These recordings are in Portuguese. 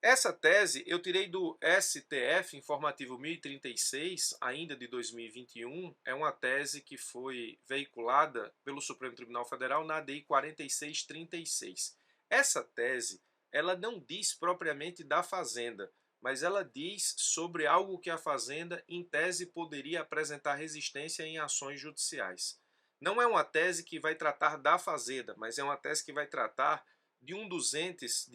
Essa tese eu tirei do STF Informativo 1036, ainda de 2021, é uma tese que foi veiculada pelo Supremo Tribunal Federal na ADI 4636. Essa tese, ela não diz propriamente da Fazenda, mas ela diz sobre algo que a Fazenda, em tese, poderia apresentar resistência em ações judiciais. Não é uma tese que vai tratar da Fazenda, mas é uma tese que vai tratar de um dos entes,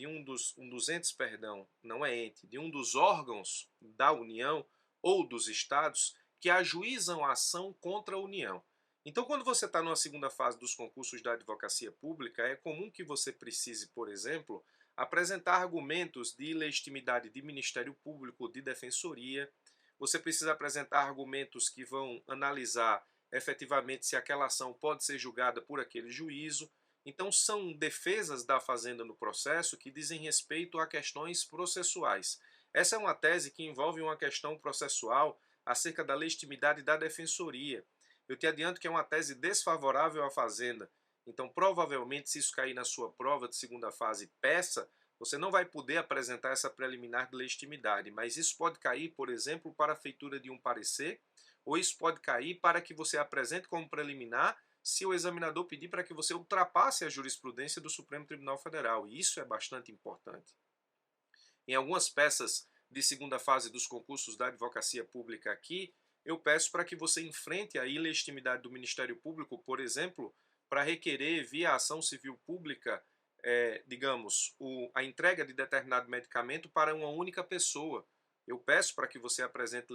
perdão, não é ente, de um dos órgãos da União ou dos estados que ajuizam a ação contra a União. Então, quando você está numa segunda fase dos concursos da advocacia pública, é comum que você precise, por exemplo, apresentar argumentos de legitimidade de Ministério Público, de Defensoria. Você precisa apresentar argumentos que vão analisar efetivamente se aquela ação pode ser julgada por aquele juízo. Então, são defesas da Fazenda no processo que dizem respeito a questões processuais. Essa é uma tese que envolve uma questão processual acerca da legitimidade da defensoria. Eu te adianto que é uma tese desfavorável à Fazenda. Então, provavelmente, se isso cair na sua prova de segunda fase peça, você não vai poder apresentar essa preliminar de legitimidade, mas isso pode cair, por exemplo, para a feitura de um parecer, ou isso pode cair para que você apresente como preliminar se o examinador pedir para que você ultrapasse a jurisprudência do Supremo Tribunal Federal, e isso é bastante importante. Em algumas peças de segunda fase dos concursos da advocacia pública aqui, eu peço para que você enfrente a ilegitimidade do Ministério Público, por exemplo, para requerer via ação civil pública, digamos, a entrega de determinado medicamento para uma única pessoa. Eu peço para que você apresente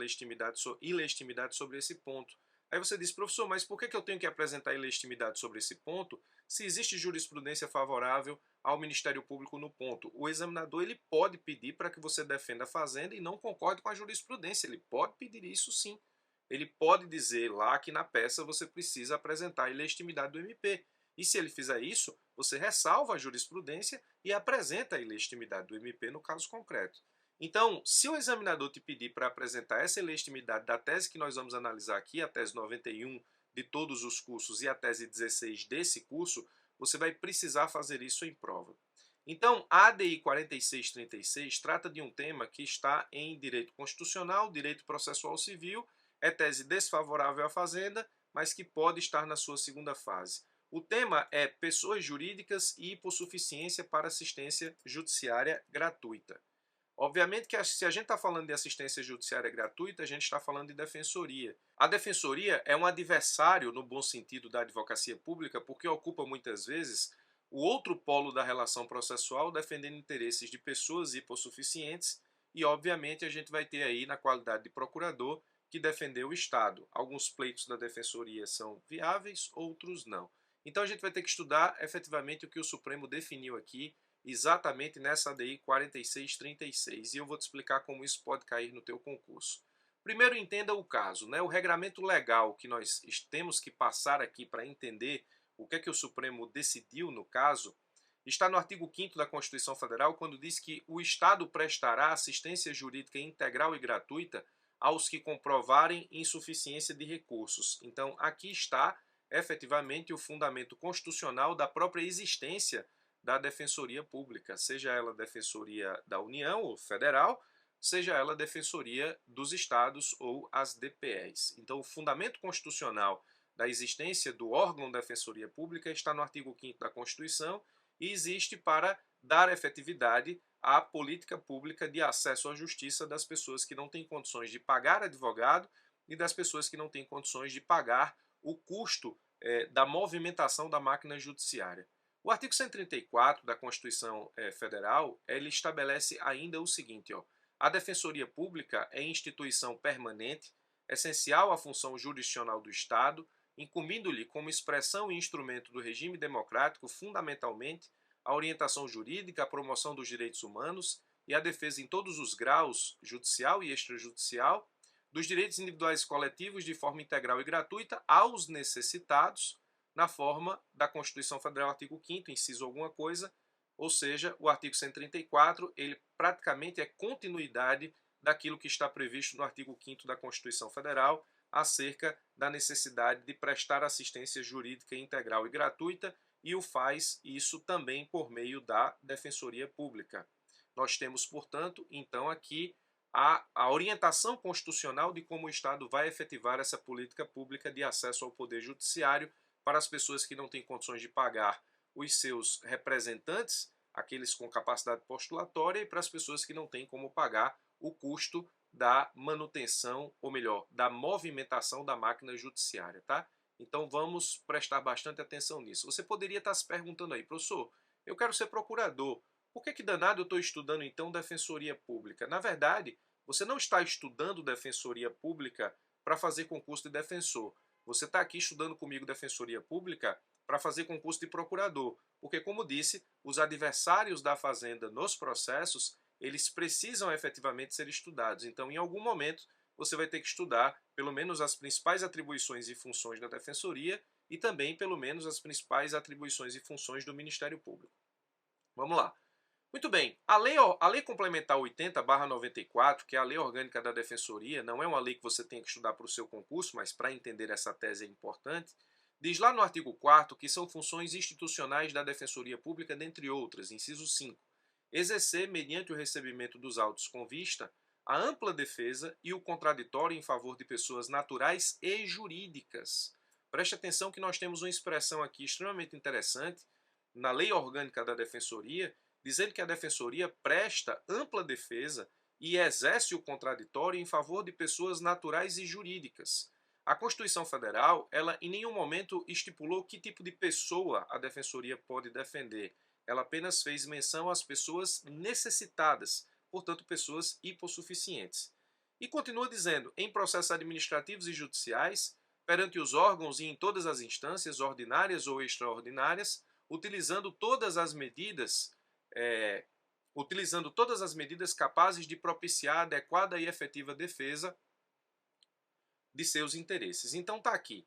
ilegitimidade sobre esse ponto. Aí você diz, professor, mas por que eu tenho que apresentar ilegitimidade sobre esse ponto se existe jurisprudência favorável ao Ministério Público no ponto? O examinador ele pode pedir para que você defenda a Fazenda e não concorde com a jurisprudência. Ele pode pedir isso sim. Ele pode dizer lá que na peça você precisa apresentar a ilegitimidade do MP. E se ele fizer isso, você ressalva a jurisprudência e apresenta a ilegitimidade do MP no caso concreto. Então, se o examinador te pedir para apresentar essa ilegitimidade da tese que nós vamos analisar aqui, a tese 91 de todos os cursos e a tese 16 desse curso, você vai precisar fazer isso em prova. Então, a ADI 4636 trata de um tema que está em direito constitucional, direito processual civil, é tese desfavorável à Fazenda, mas que pode estar na sua segunda fase. O tema é pessoas jurídicas e hipossuficiência para assistência judiciária gratuita. Obviamente que se a gente está falando de assistência judiciária gratuita, a gente está falando de defensoria. A defensoria é um adversário, no bom sentido, da advocacia pública, porque ocupa muitas vezes o outro polo da relação processual, defendendo interesses de pessoas hipossuficientes, e obviamente a gente vai ter aí, na qualidade de procurador, que defender o Estado. Alguns pleitos da defensoria são viáveis, outros não. Então a gente vai ter que estudar efetivamente o que o Supremo definiu aqui, exatamente nessa ADI 4636, e eu vou te explicar como isso pode cair no teu concurso. Primeiro entenda o caso, né? O regramento legal que nós temos que passar aqui para entender o que é que o Supremo decidiu no caso, está no artigo 5º da Constituição Federal, quando diz que o Estado prestará assistência jurídica integral e gratuita aos que comprovarem insuficiência de recursos. Então, aqui está efetivamente o fundamento constitucional da própria existência da Defensoria Pública, seja ela Defensoria da União ou Federal, seja ela Defensoria dos Estados ou as DPEs. Então, o fundamento constitucional da existência do órgão Defensoria Pública está no artigo 5º da Constituição e existe para dar efetividade à política pública de acesso à justiça das pessoas que não têm condições de pagar advogado e das pessoas que não têm condições de pagar o custo da movimentação da máquina judiciária. O artigo 134 da Constituição Federal, ele estabelece ainda o seguinte, ó, a Defensoria Pública é instituição permanente, essencial à função jurisdicional do Estado, incumbindo-lhe como expressão e instrumento do regime democrático, fundamentalmente, a orientação jurídica, a promoção dos direitos humanos e a defesa em todos os graus, judicial e extrajudicial, dos direitos individuais e coletivos de forma integral e gratuita aos necessitados, na forma da Constituição Federal, artigo 5º, inciso alguma coisa, ou seja, o artigo 134, ele praticamente é continuidade daquilo que está previsto no artigo 5º da Constituição Federal, acerca da necessidade de prestar assistência jurídica integral e gratuita, e o faz isso também por meio da Defensoria Pública. Nós temos, portanto, então aqui a orientação constitucional de como o Estado vai efetivar essa política pública de acesso ao poder judiciário para as pessoas que não têm condições de pagar os seus representantes, aqueles com capacidade postulatória, e para as pessoas que não têm como pagar o custo da manutenção, ou melhor, da movimentação da máquina judiciária, tá? Então vamos prestar bastante atenção nisso. Você poderia estar se perguntando aí, professor, eu quero ser procurador. Por que danado eu estou estudando então defensoria pública? Na verdade, você não está estudando defensoria pública para fazer concurso de defensor. Você está aqui estudando comigo defensoria pública para fazer concurso de procurador. Porque, como disse, os adversários da Fazenda nos processos, eles precisam efetivamente ser estudados. Então, em algum momento, você vai ter que estudar pelo menos as principais atribuições e funções da defensoria e também pelo menos as principais atribuições e funções do Ministério Público. Vamos lá. Muito bem, a lei complementar 80/94, que é a lei orgânica da defensoria, não é uma lei que você tem que estudar para o seu concurso, mas para entender essa tese é importante, diz lá no artigo 4º que são funções institucionais da defensoria pública, dentre outras, inciso 5, exercer, mediante o recebimento dos autos com vista, a ampla defesa e o contraditório em favor de pessoas naturais e jurídicas. Preste atenção que nós temos uma expressão aqui extremamente interessante na lei orgânica da defensoria, dizendo que a defensoria presta ampla defesa e exerce o contraditório em favor de pessoas naturais e jurídicas. A Constituição Federal, ela em nenhum momento estipulou que tipo de pessoa a defensoria pode defender. Ela apenas fez menção às pessoas necessitadas, portanto, pessoas hipossuficientes. E continua dizendo, em processos administrativos e judiciais, perante os órgãos e em todas as instâncias, ordinárias ou extraordinárias, utilizando todas as medidas capazes de propiciar adequada e efetiva defesa de seus interesses. Então está aqui.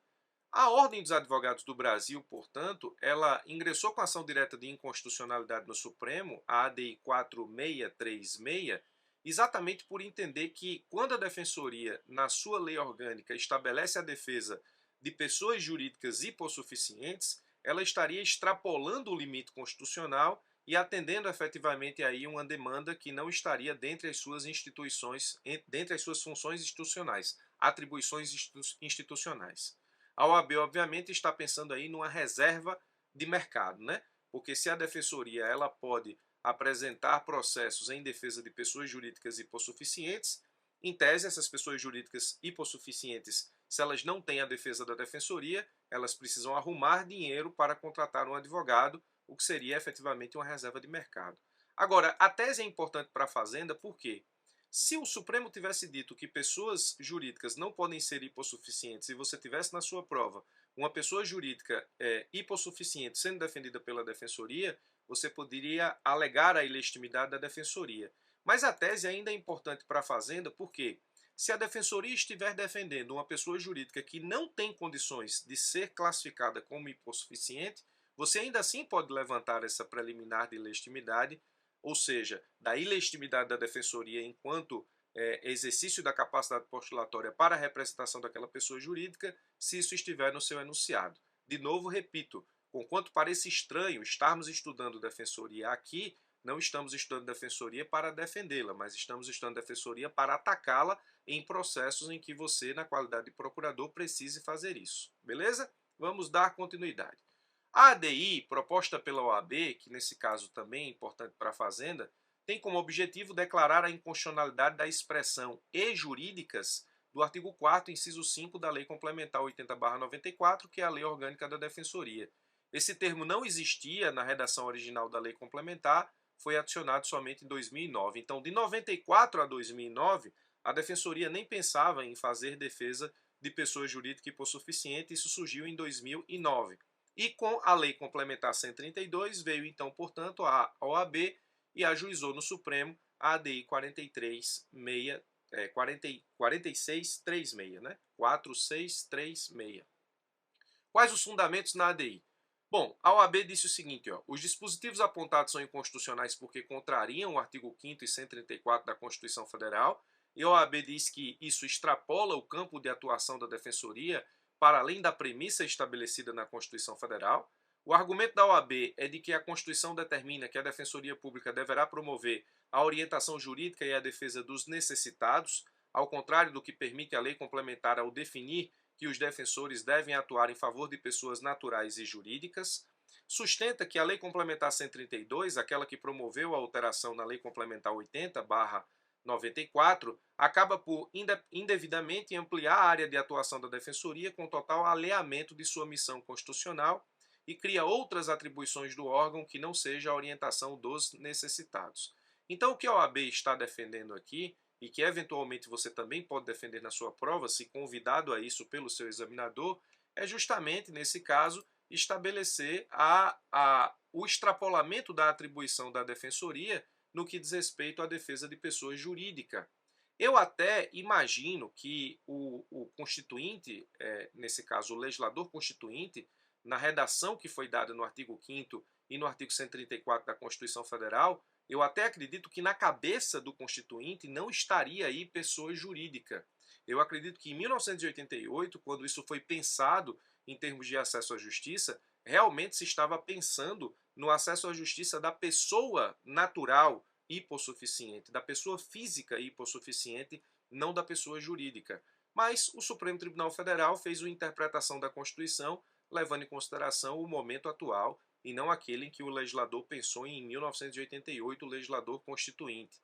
A Ordem dos Advogados do Brasil, portanto, ela ingressou com ação direta de inconstitucionalidade no Supremo, a ADI 4636, exatamente por entender que quando a Defensoria, na sua lei orgânica, estabelece a defesa de pessoas jurídicas hipossuficientes, ela estaria extrapolando o limite constitucional e atendendo efetivamente aí uma demanda que não estaria dentre as suas instituições, dentre as suas funções institucionais, atribuições institucionais. A OAB, obviamente, está pensando aí numa reserva de mercado, né? Porque se a defensoria ela pode apresentar processos em defesa de pessoas jurídicas hipossuficientes, em tese, essas pessoas jurídicas hipossuficientes, se elas não têm a defesa da defensoria, elas precisam arrumar dinheiro para contratar um advogado, o que seria efetivamente uma reserva de mercado. Agora, a tese é importante para a Fazenda, por quê? Se o Supremo tivesse dito que pessoas jurídicas não podem ser hipossuficientes e você tivesse na sua prova uma pessoa jurídica hipossuficiente sendo defendida pela defensoria, você poderia alegar a ilegitimidade da defensoria. Mas a tese ainda é importante para a Fazenda, porque se a defensoria estiver defendendo uma pessoa jurídica que não tem condições de ser classificada como hipossuficiente, você ainda assim pode levantar essa preliminar de ilegitimidade, ou seja, da ilegitimidade da defensoria enquanto exercício da capacidade postulatória para a representação daquela pessoa jurídica, se isso estiver no seu enunciado. De novo, repito, conquanto pareça estranho estarmos estudando defensoria aqui, não estamos estudando defensoria para defendê-la, mas estamos estudando defensoria para atacá-la em processos em que você, na qualidade de procurador, precise fazer isso. Beleza? Vamos dar continuidade. A ADI, proposta pela OAB, que nesse caso também é importante para a Fazenda, tem como objetivo declarar a inconstitucionalidade da expressão "e jurídicas" do artigo 4º, inciso 5 da Lei Complementar 80/94, que é a Lei Orgânica da Defensoria. Esse termo não existia na redação original da Lei Complementar, foi adicionado somente em 2009. Então, de 94 a 2009, a Defensoria nem pensava em fazer defesa de pessoa jurídica hipossuficiente, isso surgiu em 2009. E com a Lei Complementar 132, veio então, portanto, a OAB e ajuizou no Supremo a ADI 4636, né? 4636. Quais os fundamentos na ADI? Bom, a OAB disse o seguinte, os dispositivos apontados são inconstitucionais porque contrariam o artigo 5º e 134 da Constituição Federal, e a OAB diz que isso extrapola o campo de atuação da Defensoria para além da premissa estabelecida na Constituição Federal. O argumento da OAB é de que a Constituição determina que a Defensoria Pública deverá promover a orientação jurídica e a defesa dos necessitados, ao contrário do que permite a lei complementar ao definir que os defensores devem atuar em favor de pessoas naturais e jurídicas. Sustenta que a Lei Complementar 132, aquela que promoveu a alteração na Lei Complementar 80/94, acaba por indevidamente ampliar a área de atuação da Defensoria com total alinhamento de sua missão constitucional e cria outras atribuições do órgão que não seja a orientação dos necessitados. Então, o que a OAB está defendendo aqui, e que eventualmente você também pode defender na sua prova, se convidado a isso pelo seu examinador, é justamente, nesse caso, estabelecer o extrapolamento da atribuição da Defensoria no que diz respeito à defesa de pessoa jurídica. Eu até imagino que o constituinte, nesse caso o legislador constituinte, na redação que foi dada no artigo 5º e no artigo 134 da Constituição Federal, eu até acredito que na cabeça do constituinte não estaria aí pessoa jurídica. Eu acredito que em 1988, quando isso foi pensado em termos de acesso à justiça, realmente se estava pensando no acesso à justiça da pessoa natural hipossuficiente, da pessoa física hipossuficiente, não da pessoa jurídica. Mas o Supremo Tribunal Federal fez uma interpretação da Constituição levando em consideração o momento atual e não aquele em que o legislador pensou em 1988, o legislador constituinte.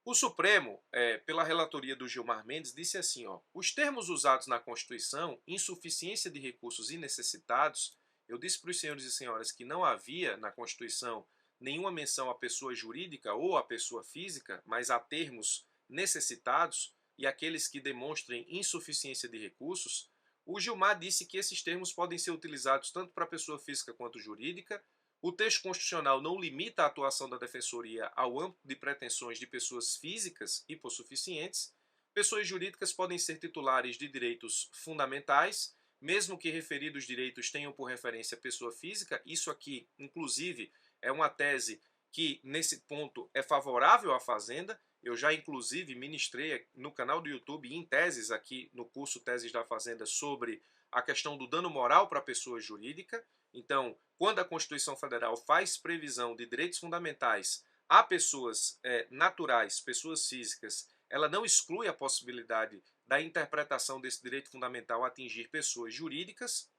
O Supremo, pela relatoria do Gilmar Mendes, disse assim, os termos usados na Constituição, insuficiência de recursos e necessitados, eu disse para os senhores e senhoras que não havia na Constituição nenhuma menção à pessoa jurídica ou à pessoa física, mas a termos necessitados e aqueles que demonstrem insuficiência de recursos. O Gilmar disse que esses termos podem ser utilizados tanto para pessoa física quanto jurídica. O texto constitucional não limita a atuação da Defensoria ao âmbito de pretensões de pessoas físicas hipossuficientes. Pessoas jurídicas podem ser titulares de direitos fundamentais, mesmo que referidos direitos tenham por referência a pessoa física. Isso aqui, inclusive, é uma tese que, nesse ponto, é favorável à Fazenda. Eu já, inclusive, ministrei no canal do YouTube e em teses aqui no curso Teses da Fazenda sobre a questão do dano moral para a pessoa jurídica. Então, quando a Constituição Federal faz previsão de direitos fundamentais a pessoas naturais, pessoas físicas, ela não exclui a possibilidade da interpretação desse direito fundamental atingir pessoas jurídicas,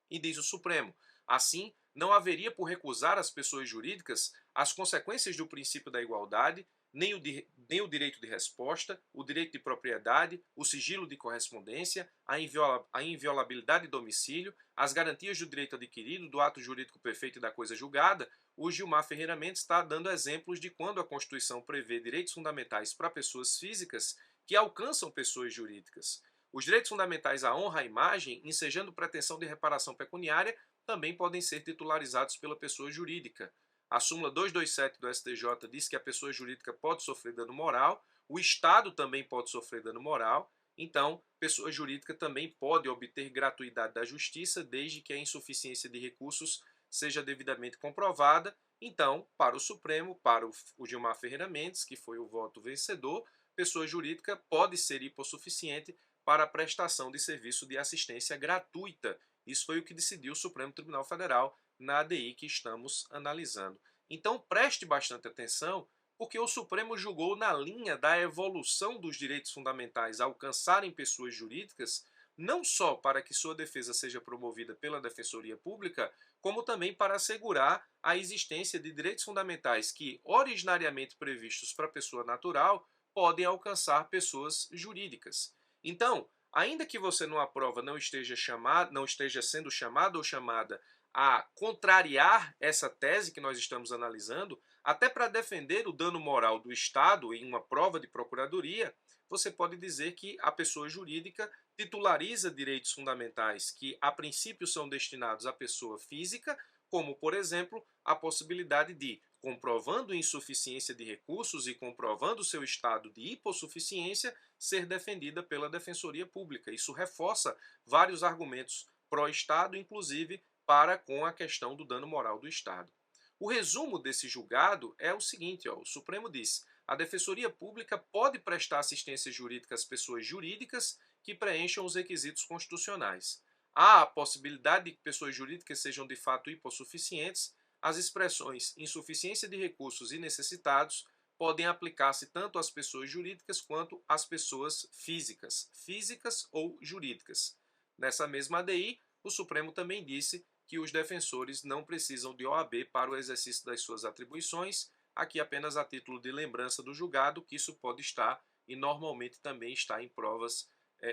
e diz o Supremo. Assim, não haveria por recusar às pessoas jurídicas as consequências do princípio da igualdade, nem o direito de resposta, o direito de propriedade, o sigilo de correspondência, a inviolabilidade de domicílio, as garantias do direito adquirido, do ato jurídico perfeito e da coisa julgada. O Gilmar Ferreira Mendes está dando exemplos de quando a Constituição prevê direitos fundamentais para pessoas físicas que alcançam pessoas jurídicas. Os direitos fundamentais à honra à imagem, ensejando pretensão de reparação pecuniária, também podem ser titularizados pela pessoa jurídica. A súmula 227 do STJ diz que a pessoa jurídica pode sofrer dano moral, o Estado também pode sofrer dano moral, então, pessoa jurídica também pode obter gratuidade da justiça desde que a insuficiência de recursos seja devidamente comprovada. Então, para o Supremo, para o Gilmar Ferreira Mendes, que foi o voto vencedor, pessoa jurídica pode ser hipossuficiente para a prestação de serviço de assistência gratuita. Isso foi o que decidiu o Supremo Tribunal Federal na ADI que estamos analisando. Então preste bastante atenção, porque o Supremo julgou na linha da evolução dos direitos fundamentais a alcançarem pessoas jurídicas, não só para que sua defesa seja promovida pela Defensoria Pública, como também para assegurar a existência de direitos fundamentais que, originariamente previstos para a pessoa natural, podem alcançar pessoas jurídicas. Então, ainda que você numa prova não esteja sendo chamado ou chamada a contrariar essa tese que nós estamos analisando, até para defender o dano moral do Estado em uma prova de procuradoria, você pode dizer que a pessoa jurídica titulariza direitos fundamentais que, a princípio, são destinados à pessoa física, como, por exemplo, a possibilidade de, comprovando insuficiência de recursos e comprovando seu estado de hipossuficiência, ser defendida pela Defensoria Pública. Isso reforça vários argumentos pró-Estado, inclusive para com a questão do dano moral do Estado. O resumo desse julgado é o seguinte, o Supremo diz: a Defensoria Pública pode prestar assistência jurídica às pessoas jurídicas que preencham os requisitos constitucionais. Há a possibilidade de que pessoas jurídicas sejam de fato hipossuficientes. As expressões insuficiência de recursos e necessitados podem aplicar-se tanto às pessoas jurídicas quanto às pessoas físicas ou jurídicas. Nessa mesma ADI, o Supremo também disse que os defensores não precisam de OAB para o exercício das suas atribuições, aqui apenas a título de lembrança do julgado, que isso pode estar e normalmente também está em provas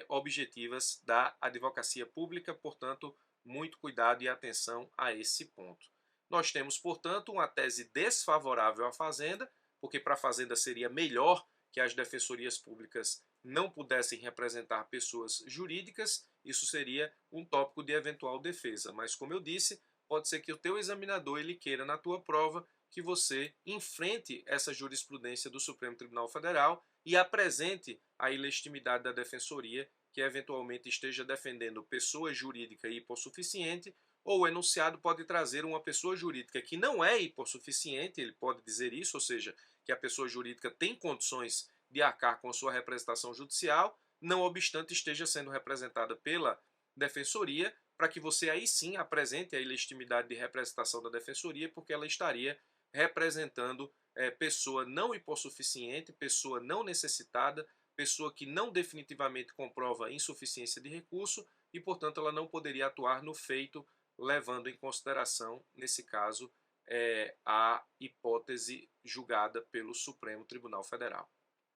objetivas da advocacia pública, portanto, muito cuidado e atenção a esse ponto. Nós temos, portanto, uma tese desfavorável à Fazenda, porque para a Fazenda seria melhor que as defensorias públicas não pudessem representar pessoas jurídicas, isso seria um tópico de eventual defesa. Mas, como eu disse, pode ser que o teu examinador ele queira na tua prova que você enfrente essa jurisprudência do Supremo Tribunal Federal e apresente a ilegitimidade da defensoria que eventualmente esteja defendendo pessoa jurídica hipossuficiente, ou o enunciado pode trazer uma pessoa jurídica que não é hipossuficiente, ele pode dizer isso, ou seja, que a pessoa jurídica tem condições de arcar com sua representação judicial, não obstante esteja sendo representada pela defensoria, para que você aí sim apresente a ilegitimidade de representação da defensoria, porque ela estaria representando pessoa não hipossuficiente, pessoa não necessitada, pessoa que não definitivamente comprova insuficiência de recurso e, portanto, ela não poderia atuar no feito, levando em consideração, nesse caso, a hipótese julgada pelo Supremo Tribunal Federal.